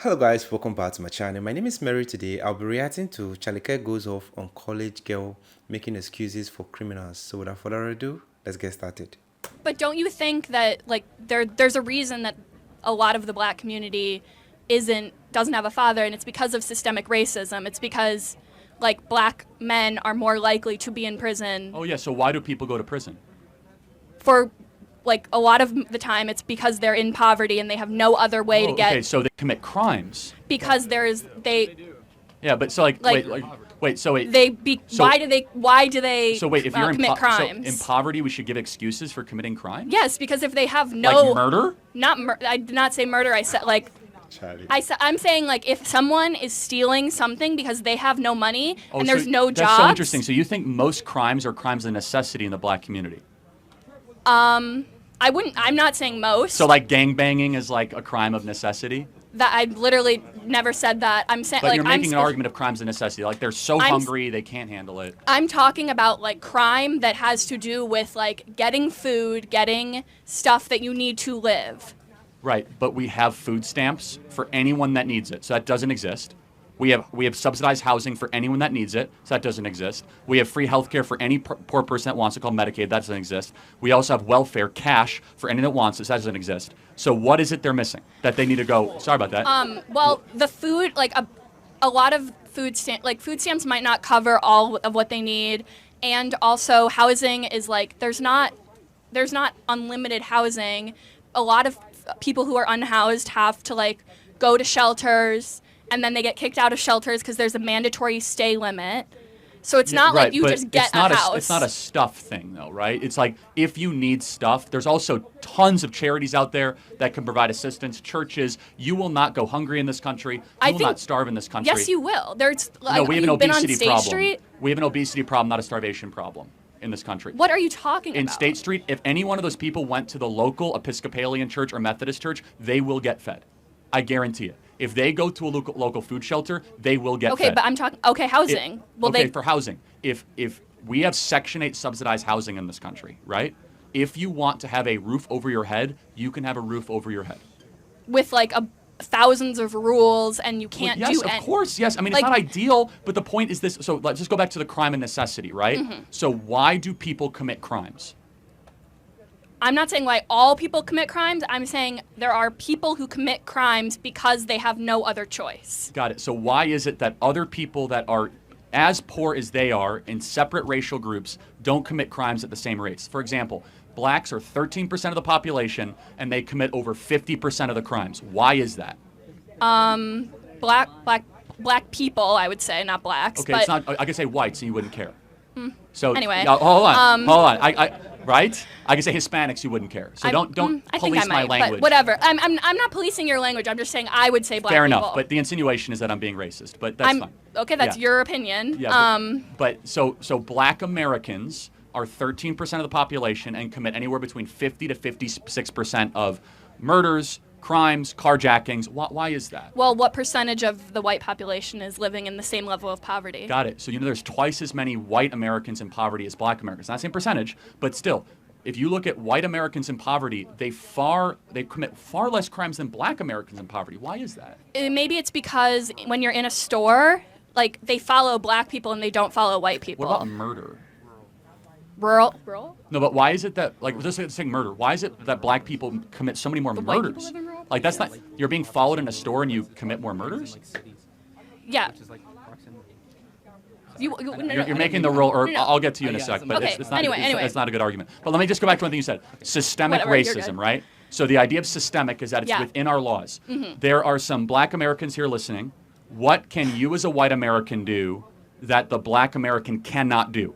Hello guys, welcome back to my channel. My name is Mary. Today I'll be reacting to Charlie Kirk goes off on college girl making excuses for criminals. So without further ado, let's get started. But don't you think that there's a reason that a lot of the black community doesn't have a father, and it's because of systemic racism. It's because black men are more likely to be in prison. Oh yeah, so why do people go to prison? For a lot of the time it's because they're in poverty and they have no other way to get. Okay, so they commit crimes. Because Yeah, but so wait, so wait. why do they So wait, if you're commit crimes? So in poverty, we should give excuses for committing crime? Yes, because if they have no murder? I did not say murder. I said Charlie. I'm saying if someone is stealing something because they have no money and there's no jobs. That's so interesting. So you think most crimes are crimes of necessity in the black community? I'm not saying most. So gangbanging is a crime of necessity? That I literally never said that. I'm saying But you're making an argument of crimes of necessity. They're so hungry they can't handle it. I'm talking about crime that has to do with getting food, getting stuff that you need to live. Right, but we have food stamps for anyone that needs it, so that doesn't exist. We have subsidized housing for anyone that needs it, so that doesn't exist. We have free health care for any poor person that wants it, called Medicaid, that doesn't exist. We also have welfare, cash, for anyone that wants it, so that doesn't exist. So what is it they're missing that they need to go, sorry about that. Well, the food, a lot of food stamps might not cover all of what they need, and also housing is there's not unlimited housing. A lot of people who are unhoused have to go to shelters, and then they get kicked out of shelters because there's a mandatory stay limit. So it's not right, you just get a house. It's not a stuff thing, though, right? It's if you need stuff, there's also tons of charities out there that can provide assistance. Churches, you will not go hungry in this country. You will not starve in this country. Yes, you will. There's no, we have an obesity problem. Street? We have an obesity problem, not a starvation problem in this country. What are you talking about? In State Street, if any one of those people went to the local Episcopalian church or Methodist church, they will get fed. I guarantee it. If they go to a local food shelter, they will get fed. Okay, but I'm talking housing. For housing. If we have Section 8 subsidized housing in this country, right? If you want to have a roof over your head, you can have a roof over your head. With thousands of rules, and you can't do Yes, of course, yes. I mean, it's not ideal, but the point is this. So let's just go back to the crime and necessity, right? Mm-hmm. So why do people commit crimes? I'm not saying why all people commit crimes. I'm saying there are people who commit crimes because they have no other choice. Got it. So why is it that other people that are as poor as they are in separate racial groups don't commit crimes at the same rates? For example, blacks are 13% of the population, and they commit over 50% of the crimes. Why is that? Black people, I would say, not blacks. Okay, but it's not. I could say whites, and you wouldn't care. So anyway, hold on. Right? I can say Hispanics, you wouldn't care. So don't police my language. But whatever. I'm not policing your language. I'm just saying I would say black Fair people. enough. But the insinuation is that I'm being racist. But that's fine. Okay, that's your opinion. Yeah, but so black Americans are 13% of the population and commit anywhere between 50 to 56% of murders, crimes, carjackings. Why is that? Well, what percentage of the white population is living in the same level of poverty? Got it. So there's twice as many white Americans in poverty as black Americans. Not the same percentage, but still, if you look at white Americans in poverty, they commit far less crimes than black Americans in poverty. Why is that? Maybe it's because when you're in a store, they follow black people and they don't follow white people. What about murder? Rural? No, but why is it that just saying murder? Why is it that black people commit so many more murders? White people live in rural? That's not. You're being followed in a store and you commit more murders. Yeah. You're making the rule, or I'll get to you in a sec. But okay. it's not. Anyway. It's not a good argument. But let me just go back to one thing you said. Systemic racism, right? So the idea of systemic is that it's within our laws. Mm-hmm. There are some black Americans here listening. What can you as a white American do that the black American cannot do?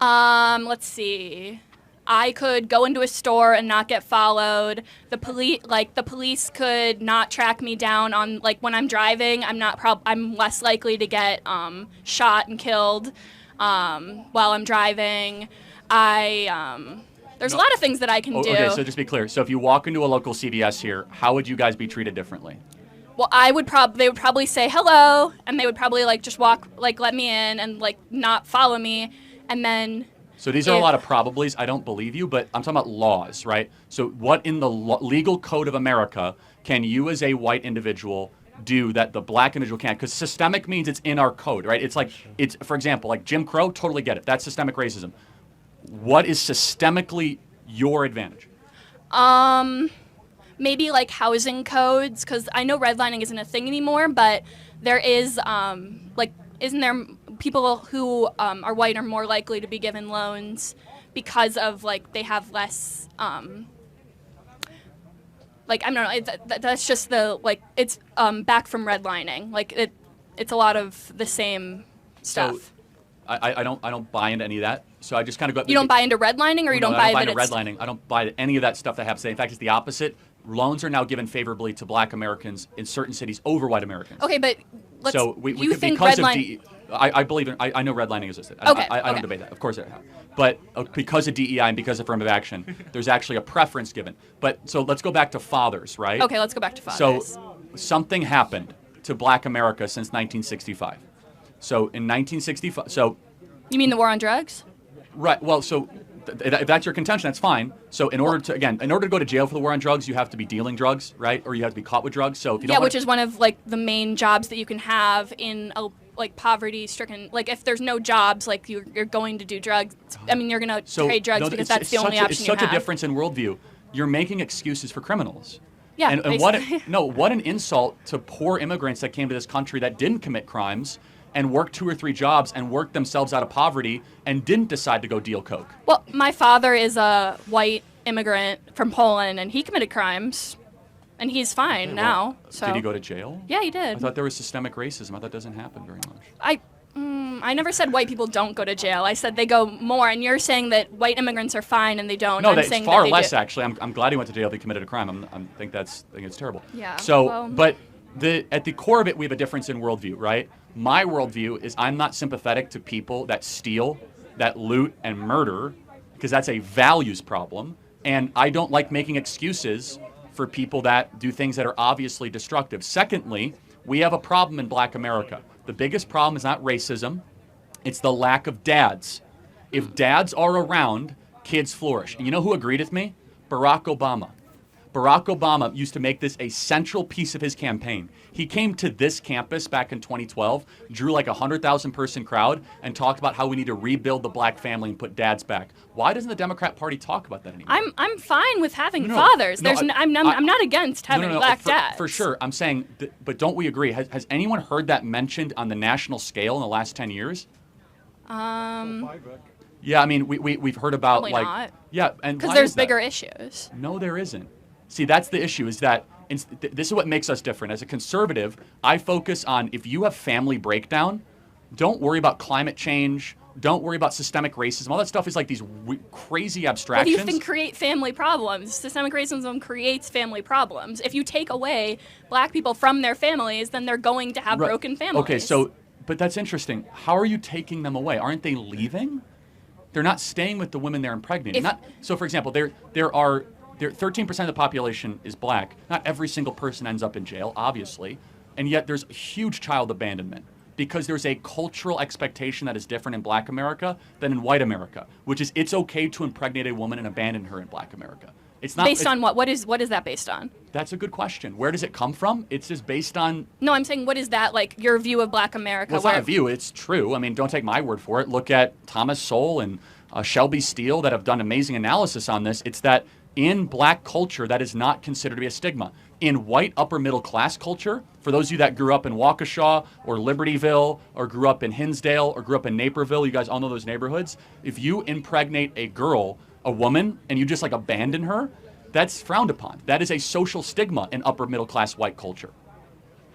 Let's see. I could go into a store and not get followed. The police could not track me down on when I'm driving. I'm less likely to get shot and killed while I'm driving. There's a lot of things that I can do. Okay, so just be clear. So if you walk into a local CVS here, how would you guys be treated differently? Well, they would probably say hello, and they would probably just walk, let me in and not follow me. And then so these are a lot of probablys. I don't believe you, but I'm talking about laws, right? So what in the legal code of America can you as a white individual do that the black individual can't. Because systemic means it's in our code, right? It's like, it's, for example, like Jim Crow, totally get it. That's systemic racism. What is systemically your advantage? Maybe like housing codes, because I know redlining isn't a thing anymore, but there is like, isn't there people who are white are more likely to be given loans because of like they have less like, I don't know, that's just the, like, it's back from redlining, like it's a lot of the same stuff. So I don't buy into any of that. So I just kind of go. You don't buy into redlining, or you don't buy I that don't buy it's into redlining. I don't buy any of that stuff that happens today. In fact, it's the opposite. Loans are now given favorably to black Americans in certain cities over white Americans. okay, but let's. So we you could, think because redline? I believe in, I know redlining existed. Okay, I don't okay. debate that. Of course it has. But because of DEI and because of affirmative action, there's actually a preference given. But so let's go back to fathers, right? Okay, let's go back to fathers. So something happened to black America since 1965. So in 1965, so You mean the war on drugs? right, well, so if that's your contention, that's fine. So in order to go to jail for the war on drugs, you have to be dealing drugs, right? Or you have to be caught with drugs. So if you don't Yeah, wanna- which is one of like the main jobs that you can have in a like poverty-stricken. Like if there's no jobs, like you're going to do drugs. I mean, you're gonna trade drugs because that's the only option it's you such have. a difference in worldview. You're making excuses for criminals. Yeah, and basically. what an insult to poor immigrants that came to this country that didn't commit crimes and worked 2 or 3 jobs and worked themselves out of poverty and didn't decide to go deal coke. Well, my father is a white immigrant from Poland, and he committed crimes, and he's fine now. So Did he go to jail? Yeah, he I did. thought there was systemic racism. I thought that doesn't happen very much. I never said white people don't go to jail. I said they go more, and you're saying that white immigrants are fine and they don't. No, I'm that's saying far that they less do. actually. I'm glad he went to jail if he committed a crime. I think it's terrible. Yeah, So, well- but at the core of it, we have a difference in worldview, right? My worldview is I'm not sympathetic to people that steal, that loot, and murder, because that's a values problem, and I don't like making excuses for people that do things that are obviously destructive. Secondly, we have a problem in Black America. The biggest problem is not racism. It's the lack of dads. If dads are around, kids flourish. And you know who agreed with me? Barack Obama. Barack Obama used to make this a central piece of his campaign. He came to this campus back in 2012, drew like a 100,000 person crowd, and talked about how we need to rebuild the black family and put dads back. Why doesn't the Democrat Party talk about that anymore? I'm fine with having No, fathers. no, I'm not against having black dads. For sure. I'm saying, but don't we agree? Has anyone heard that mentioned on the national scale in the last 10 years? Yeah, I mean, we've heard about Probably like, not. yeah, and Because why there's is that? bigger issues. No, there isn't. See, that's the issue, is that this is what makes us different. As a conservative, I focus on if you have family breakdown, don't worry about climate change, don't worry about systemic racism. All that stuff is like these crazy What do abstractions. you think create family problems? Systemic racism creates family problems. If you take away black people from their families, then they're going to have Right. broken families. Okay, so, but that's interesting. How are you taking them away? Aren't they leaving? They're not staying with the women they're impregnating. So, for example, there 13% of the population is black. Not every single person ends up in jail, obviously, and yet there's huge child abandonment because there's a cultural expectation that is different in Black America than in white America, which is it's okay to impregnate a woman and abandon her in Black America. It's not based on what? What is that based on? That's a good question. Where does it come from? It's just based on. No, I'm saying what is that like your view of Black America? Well, it's not a view. It's true. I mean, don't take my word for it. Look at Thomas Sowell and Shelby Steele that have done amazing analysis on this. It's that in black culture, that is not considered to be a stigma. In white upper middle class culture, for those of you that grew up in Waukesha or Libertyville or grew up in Hinsdale or grew up in Naperville, you guys all know those neighborhoods. If you impregnate a girl, a woman, and you just like abandon her, that's frowned upon. That is a social stigma in upper middle class white culture.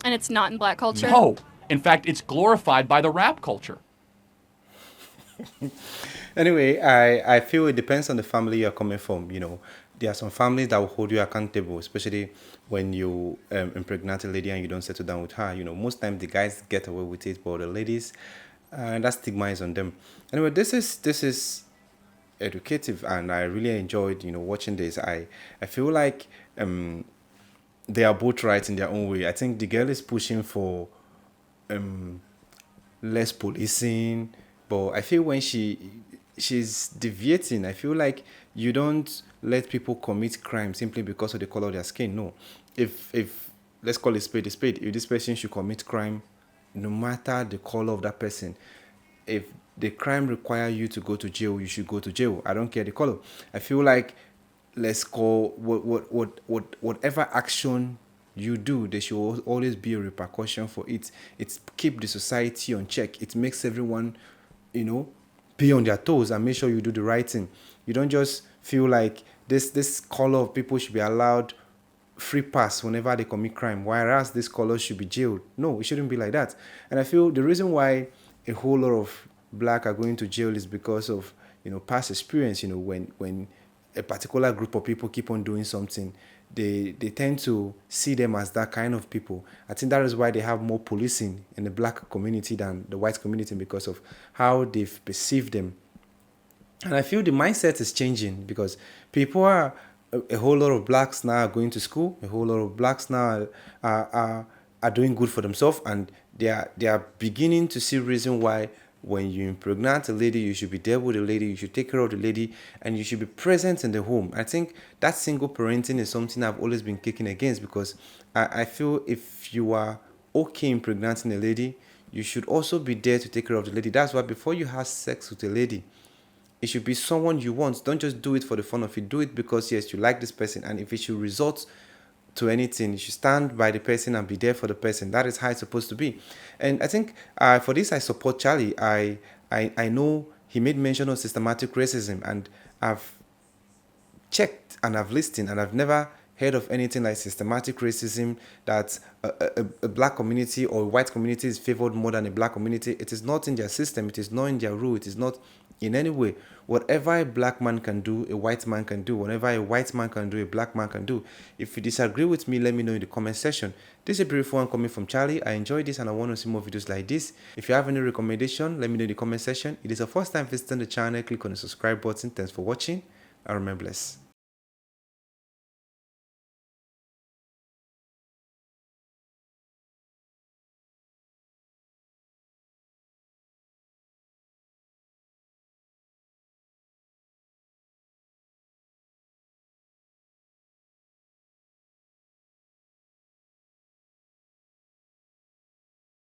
And it's not in black culture? No. In fact, it's glorified by the rap culture. Anyway, I feel it depends on the family you're coming from. You know, there are some families that will hold you accountable, especially when you impregnate a lady and you don't settle down with her. You know, most times the guys get away with it, but the ladies, that stigma is on them. Anyway, this is educative, and I really enjoyed watching this. I feel like they are both right in their own way. I think the girl is pushing for less policing, but I feel when she's deviating, I feel like you don't let people commit crime simply because of the color of their skin. No, if let's call it spade a spade. If this person should commit crime, no matter the color of that person, if the crime require you to go to jail, you should go to jail. I don't care the color. I feel like, let's call whatever action you do, there should always be a repercussion for it. It's keep the society on check. It makes everyone, be on their toes and make sure you do the right thing. You don't just feel like this color of people should be allowed free pass whenever they commit crime, whereas this color should be jailed. No, it shouldn't be like that. And I feel the reason why a whole lot of black are going to jail is because of past experience. When a particular group of people keep on doing something, they tend to see them as that kind of people. I think that is why they have more policing in the black community than the white community, because of how they've perceived them. And I feel the mindset is changing because people are a whole lot of blacks now are going to school. A whole lot of blacks now are doing good for themselves, and they are beginning to see reason why when you impregnate a lady, you should be there with the lady, you should take care of the lady, and you should be present in the home. I think that single parenting is something I've always been kicking against, because I feel if you are okay impregnating a lady, you should also be there to take care of the lady. That's why before you have sex with a lady, it should be someone you want. Don't just do it for the fun of it. Do it because, yes, you like this person. And if it should result to anything, you should stand by the person and be there for the person. That is how it's supposed to be. And I think for this, I support Charlie. I know he made mention of systematic racism, and I've checked and I've listened, and I've never heard of anything like systematic racism, that a black community or a white community is favored more than a black community. It is not in their system. It is not in their rule. It is not in any way. Whatever a black man can do, a white man can do. Whatever a white man can do, a black man can do. If you disagree with me, let me know in the comment section. This is a brief one coming from Charlie. I enjoyed this and I want to see more videos like this. If you have any recommendation, let me know in the comment section. It is your first time visiting the channel, click on the subscribe button. Thanks for watching and remember blessed.